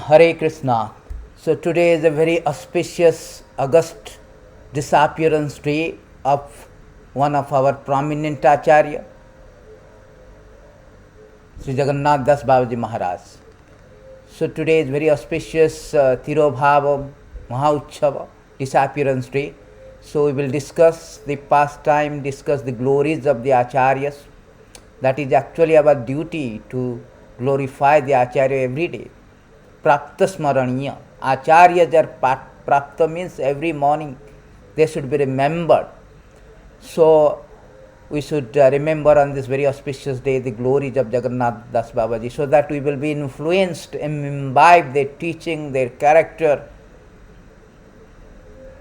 Hare Krishna. So today is a very auspicious August disappearance day of one of our prominent Acharya, Sri-Jagannath Das Babaji Maharaj. So today is very auspicious Tirobhava Mahauchava disappearance day. So we will discuss the pastime, discuss the glories of the Acharyas. That is actually our duty to glorify the Acharya every day. Prapta Smaraniya. Acharyas are Prapta means every morning they should be remembered. So we should remember on this very auspicious day the glories of Jagannath Das Babaji, so that we will be influenced and imbibe their teaching, their character,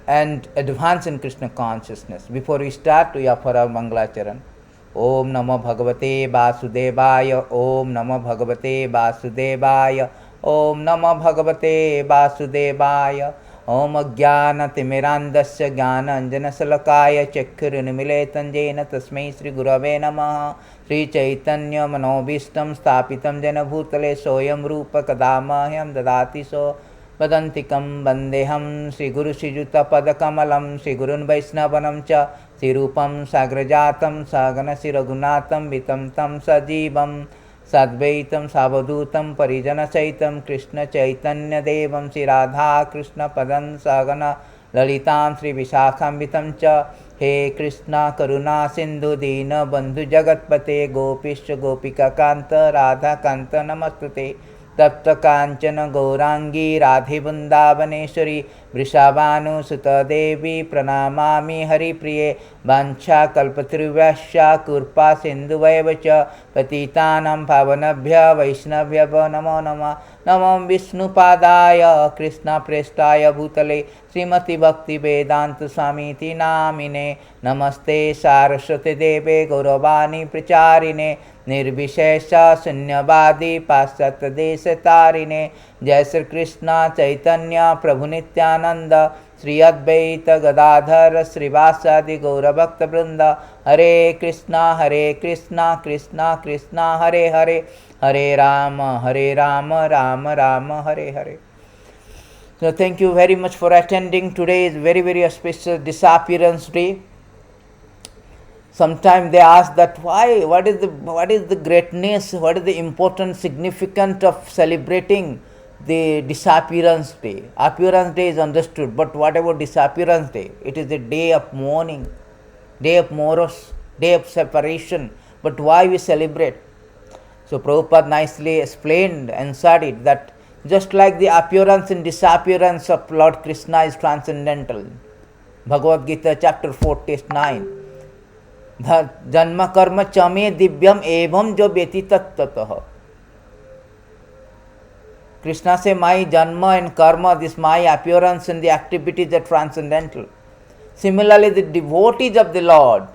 and advance in Krishna consciousness. Before we start, we offer our Mangalacharan. Om Namo Bhagavate Vasudevaya. Om Namo Bhagavate Vasudevaya. Om Namo Bhagavate Vasudevaya. Om Ajnana-timirandasya Jnana-anjana-salakaya Chakkuru-nimiletanjena Tasmai Shri Gurave Namah. Sri Caitanya Manobhishtam Sthapitam Jena Bhutale Soyam Rupa Kadamahyam Dadati So Vadantikam Bandeham Sri Guru Shijuta Padakamalam Sri Gurun Vaishnavanam Cha Sri Rupam Sagrajatam Saganasi Raghunatham Vitam Tam Sajivam Sadvaitam Savadutam Parijana Saitam Krishna Chaitanya Devam Sri Radha Krishna Padan Sagana Lalitam Sri Vishakham Vitam Cha He Krishna Karuna Sindhu Dina Bandhu Jagatpate Gopisha Gopika Kanta Radha Kanta Namastute Tapta Kanchana Gaurangi Radhe Vrindavaneshwari Vrishabhanu Sutta Devi Pranamami Hari Priye Vancha Kalpatrivasya Kurpa Sindhu Vaivacha Patitanam Pavanabhya Vaishnavya Namo Nama Namam Vishnu Padaya Krishna Prestaya Bhutale Srimati Bhakti Vedanta Swamiti Namine Namaste Saraswati Deve Gauravani Pracharine Nirvishesha Sunyavadi Paschatya Desha Tarine Jai Sri Krishna Chaitanya Prabhu Nityananda Sri Advaita Gadadhara Srivasadi Gaura Bhakta Vrinda Hare Krishna Krishna Krishna Hare Hare Hare Rama Rama Rama Hare Hare. So thank you very much for attending. Today is very auspicious disappearance day. Sometimes they ask that why, what is the greatness, what is the important significance of celebrating the disappearance day. Appearance day is understood, but what about disappearance day? It is a day of mourning, day of moros, day of separation. But why we celebrate? So Prabhupada nicely explained and said it, that just like the appearance and disappearance of Lord Krishna is transcendental. Bhagavad Gita chapter 4 text 9. Janma karma chame divyam evam jo vyeti tattataha. Krishna says, my janma and karma, this my appearance and the activities are transcendental. Similarly, the devotees of the Lord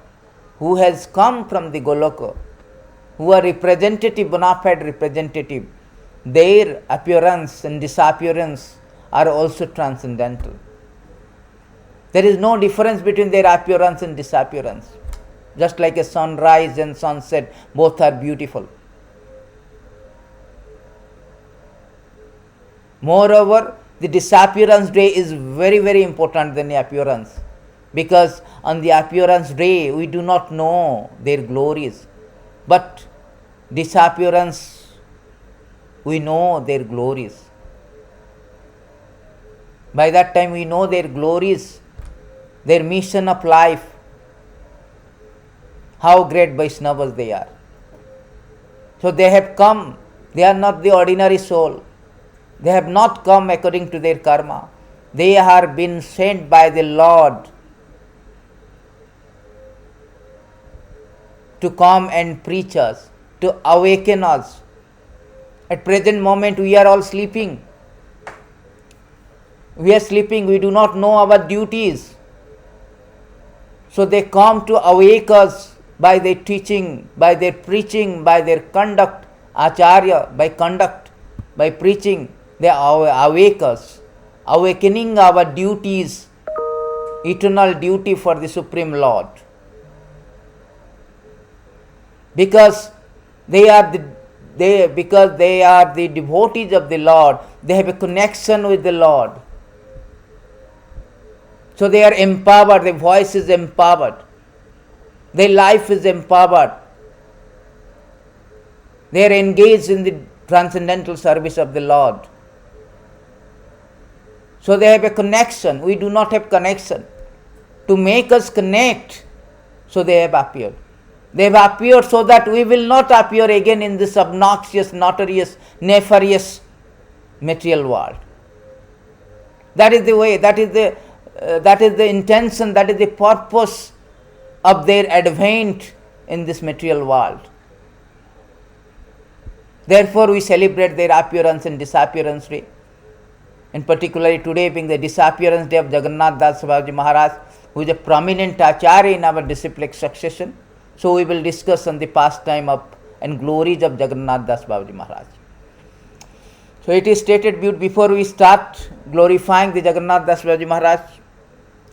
who has come from the Goloka, who are representative, bona fide representative, their appearance and disappearance are also transcendental. There is no difference between their appearance and disappearance. Just like a sunrise and sunset, both are beautiful. Moreover, the disappearance day is very important than the appearance, because on the appearance day we do not know their glories, but disappearance we know their glories. By that time we know their glories, their mission of life, how great Vaishnavas they are. So they have come, they are not the ordinary soul. They have not come according to their karma. They are been sent by the Lord to come and preach us, to awaken us. At present moment we are all sleeping. We are sleeping, we do not know our duties. So they come to awake us by their teaching, by their preaching, by their conduct. Acharya, by conduct, by preaching, they awake us, awakening our duties, eternal duty for the Supreme Lord. Because they are because they are the devotees of the Lord, they have a connection with the Lord. So they are empowered, their voice is empowered, their life is empowered. They are engaged in the transcendental service of the Lord. So they have a connection. We do not have connection. To make us connect, so they have appeared. They have appeared so that we will not appear again in this obnoxious, notorious, nefarious material world. That is the way, that is the intention, that is the purpose of their advent in this material world. Therefore, we celebrate their appearance and disappearance day. And particularly today being the disappearance day of Jagannath Das Babaji Maharaj, who is a prominent acharya in our disciplic succession. So we will discuss on the pastime of and glories of Jagannath Das Babaji Maharaj. So it is stated before we start glorifying the Jagannath Das Babaji Maharaj,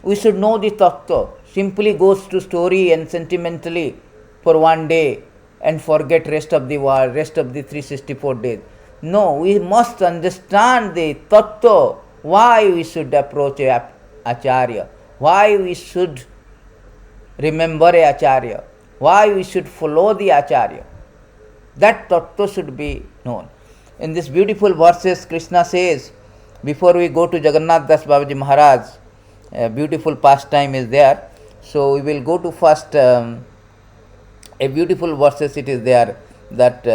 we should know the tattva. Simply goes to story and sentimentally for one day and forget rest of the world, rest of the 364 days. No, we must understand the tattva, why we should approach a acharya, why we should remember a acharya, why we should follow the acharya. That tattva should be known. In this beautiful verses, Krishna says, before we go to Jagannath Das Babaji Maharaj, a beautiful pastime is there. So we will go to first a beautiful verses. It is there that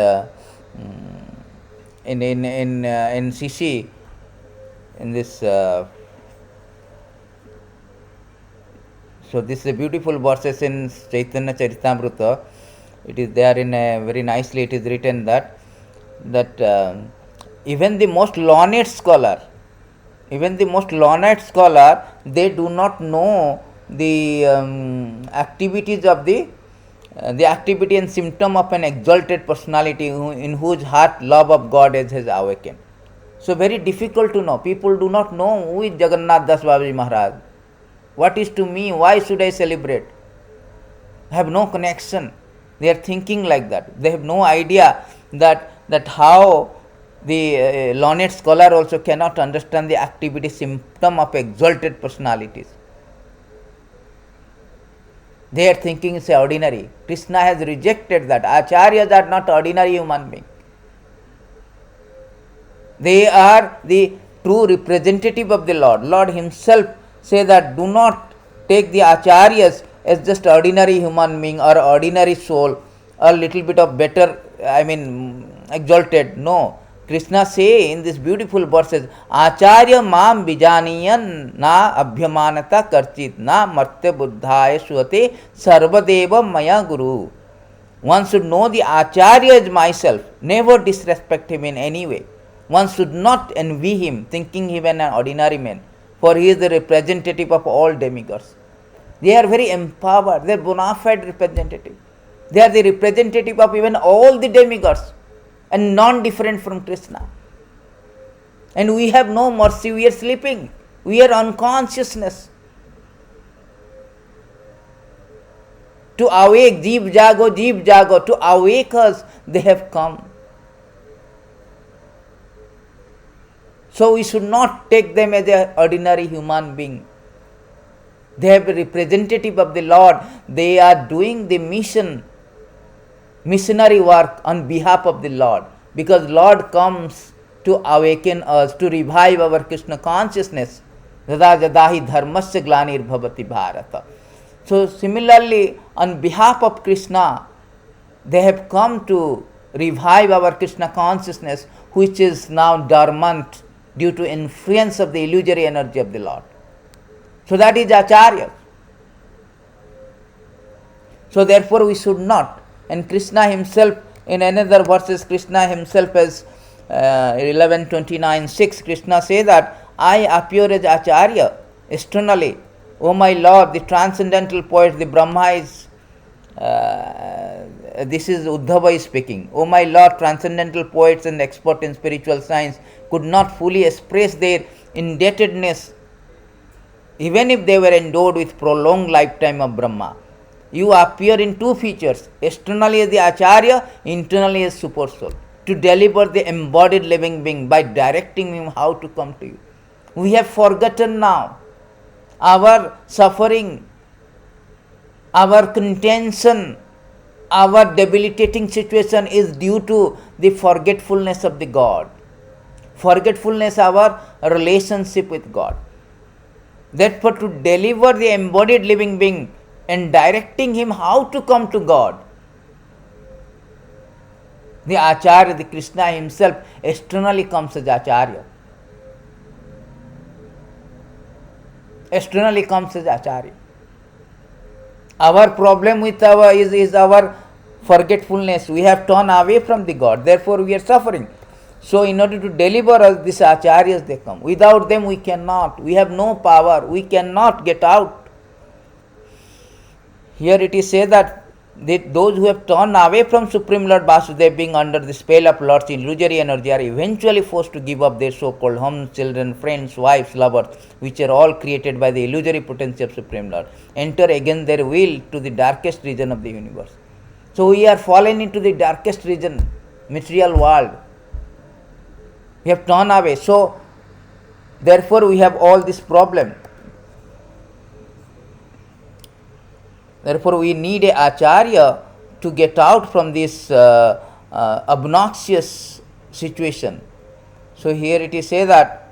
in CC in this. So this is a beautiful verses in Chaitanya Charitamrita. It is there in a very nicely. It is written that even the most learned scholar, they do not know the activities of the activity and symptom of an exalted personality in whose heart love of God has awakened. So very difficult to know. People do not know who is Jagannath Das Babaji Maharaj. What is to me? Why should I celebrate? I have no connection. They are thinking like that. They have no idea that how the learned scholar also cannot understand the activity symptom of exalted personalities. They are thinking it's ordinary. Krishna has rejected that. Acharyas are not ordinary human beings. They are the true representative of the Lord. Lord himself say that do not take the acharyas as just ordinary human being or ordinary soul or little bit of better, exalted. No. Krishna say in this beautiful verses, Acharya mam bijaniyan na abhyamanata karchit na martya buddhaya suhate sarvadeva maya guru. One should know the Acharya as myself, never disrespect him in any way. One should not envy him, thinking him an ordinary man, for he is the representative of all demigods. They are very empowered, they are bona fide representative. They are the representative of even all the demigods and non-different from Krishna. And we have no mercy, we are sleeping, we are unconsciousness. To awake, jeev jago, to awake us, they have come. So we should not take them as an ordinary human being. They are representative of the Lord. They are doing the missionary work on behalf of the Lord. Because Lord comes to awaken us, to revive our Krishna consciousness. Yada jadahi dharmasya glanir-bhavati bharata. So similarly, on behalf of Krishna, they have come to revive our Krishna consciousness, which is now dormant due to influence of the illusory energy of the Lord. So that is Acharya. So therefore we should not. And Krishna himself, in another verses, Krishna himself as 11:29:6, Krishna says that I appear as Acharya externally. O my Lord, the transcendental poet, the Brahma is, this is Uddhava is speaking. O my Lord, transcendental poets and expert in spiritual science could not fully express their indebtedness even if they were endowed with prolonged lifetime of Brahma. You appear in two features, externally as the Acharya, internally as Super Soul. to deliver the embodied living being by directing him how to come to you. We have forgotten now. Our suffering, our contention, our debilitating situation is due to the forgetfulness of the God. Forgetfulness of our relationship with God. Therefore, to deliver the embodied living being and directing him how to come to God, the Acharya, the Krishna himself, externally comes as Acharya. Externally comes as Acharya. Our problem with is our forgetfulness. We have turned away from the God. Therefore, we are suffering. So, in order to deliver us, these Acharyas they come. Without them, we cannot. We have no power. We cannot get out. Here it is said that those who have turned away from Supreme Lord Vasudeva, being under the spell of Lord's illusory energy, are eventually forced to give up their so-called homes, children, friends, wives, lovers, which are all created by the illusory potency of Supreme Lord, enter against their will to the darkest region of the universe. So we are fallen into the darkest region, material world. We have turned away. So therefore we have all this problem. Therefore, we need a Acharya to get out from this obnoxious situation. So, here it is said that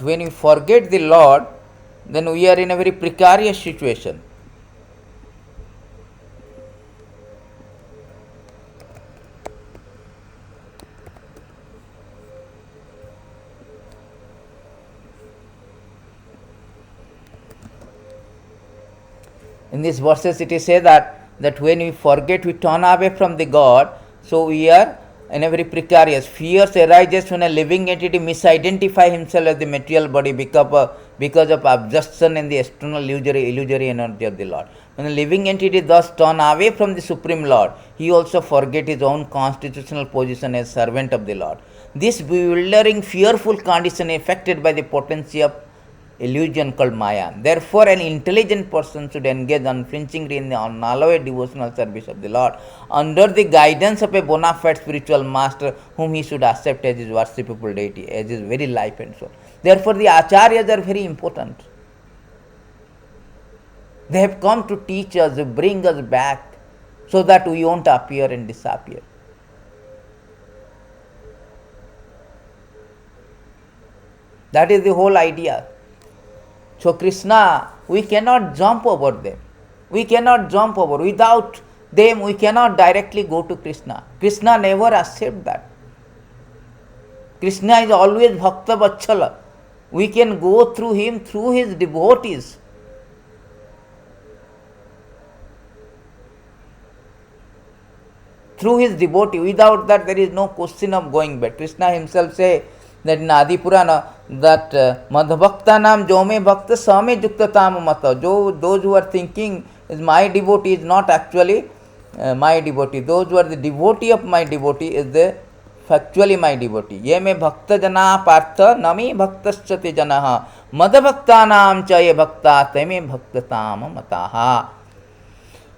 when we forget the Lord, then we are in a very precarious situation. In these verses it is said that when we forget, we turn away from the God, so we are in a very precarious. Fears arises when a living entity misidentify himself as the material body because of absorption in the external illusory energy of the Lord. When a living entity thus turn away from the Supreme Lord, he also forget his own constitutional position as servant of the Lord. This bewildering, fearful condition is affected by the potency of illusion called Maya. Therefore, an intelligent person should engage unflinchingly in the unalloyed devotional service of the Lord under the guidance of a bona fide spiritual master whom he should accept as his worshipable deity, as his very life and soul. Therefore, the Acharyas are very important. They have come to teach us, to bring us back so that we won't appear and disappear. That is the whole idea. So Krishna, we cannot jump over them. We cannot jump over. Without them, we cannot directly go to Krishna. Krishna never accepts that. Krishna is always Bhakta Vatsala. We can go through him, through his devotees. Through his devotee. Without that, there is no question of going back. Krishna himself says that in Adi Purana, that Madhbhakta nam jome bhakta same yuktatam mata. Those who are thinking is my devotee is not actually my devotee. Those who are the devotee of my devotee is the factually my devotee. Ye me bhakta jana partha nami bhaktaschate janaha madhbhakta nam cha ye bhakta teme bhaktatam mataha.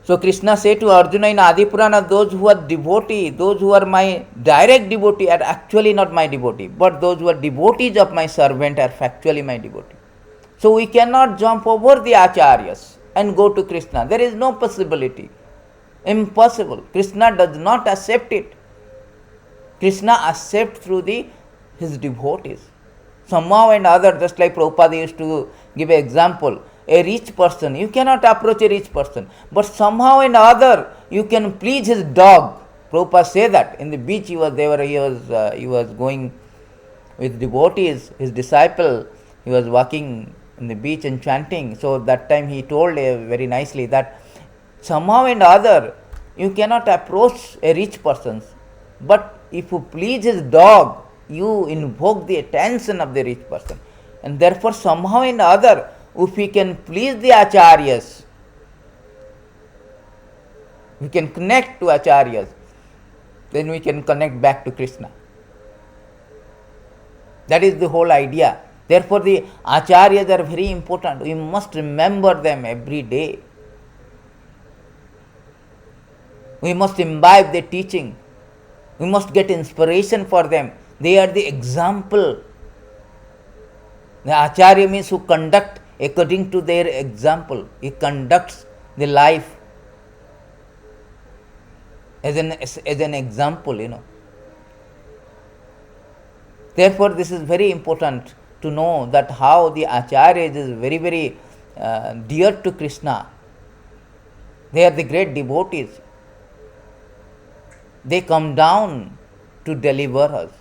So Krishna said to Arjuna in Adi Purana, those who are devotee, those who are my direct devotee are actually not my devotee, but those who are devotees of my servant are factually my devotee. So we cannot jump over the Acharyas and go to Krishna. There is no possibility. Impossible. Krishna does not accept it. Krishna accepts through his devotees. Somehow and other, just like Prabhupada used to give an example. A rich person, you cannot approach a rich person, but somehow and other you can please his dog. Prabhupada said that in the beach he was going with devotees, his disciple, he was walking in the beach and chanting. So that time he told very nicely that somehow and other you cannot approach a rich person, but if you please his dog, you invoke the attention of the rich person. And therefore somehow and other, if we can please the Acharyas, we can connect to Acharyas, then we can connect back to Krishna. That is the whole idea. Therefore, the acharyas are very important. We must remember them every day. We must imbibe their teaching. We must get inspiration for them. They are the example. The acharya means who conduct according to their example. He conducts the life as an example, Therefore, this is very important to know that how the acharyas is very, very dear to Krishna. They are the great devotees. They come down to deliver us.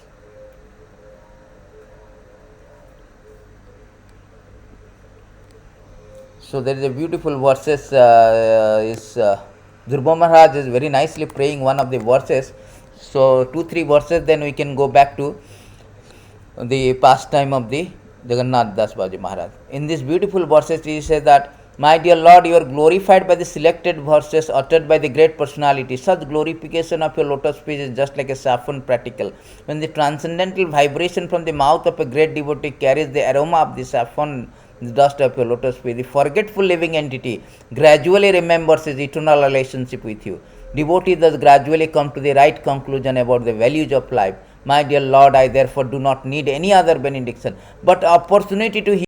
So there is a beautiful verses. Dhruva Maharaj is very nicely praying one of the verses. So 2-3 verses, then we can go back to the pastime of the Jagannath Das Babaji Maharaj. In these beautiful verses, he says that, my dear Lord, you are glorified by the selected verses uttered by the great personality. Such glorification of your lotus feet is just like a saffron practical. When the transcendental vibration from the mouth of a great devotee carries the aroma of the saffron, the dust of your lotus feet, the forgetful living entity gradually remembers his eternal relationship with you. Devotees thus gradually come to the right conclusion about the values of life. My dear Lord, I therefore do not need any other benediction, but opportunity to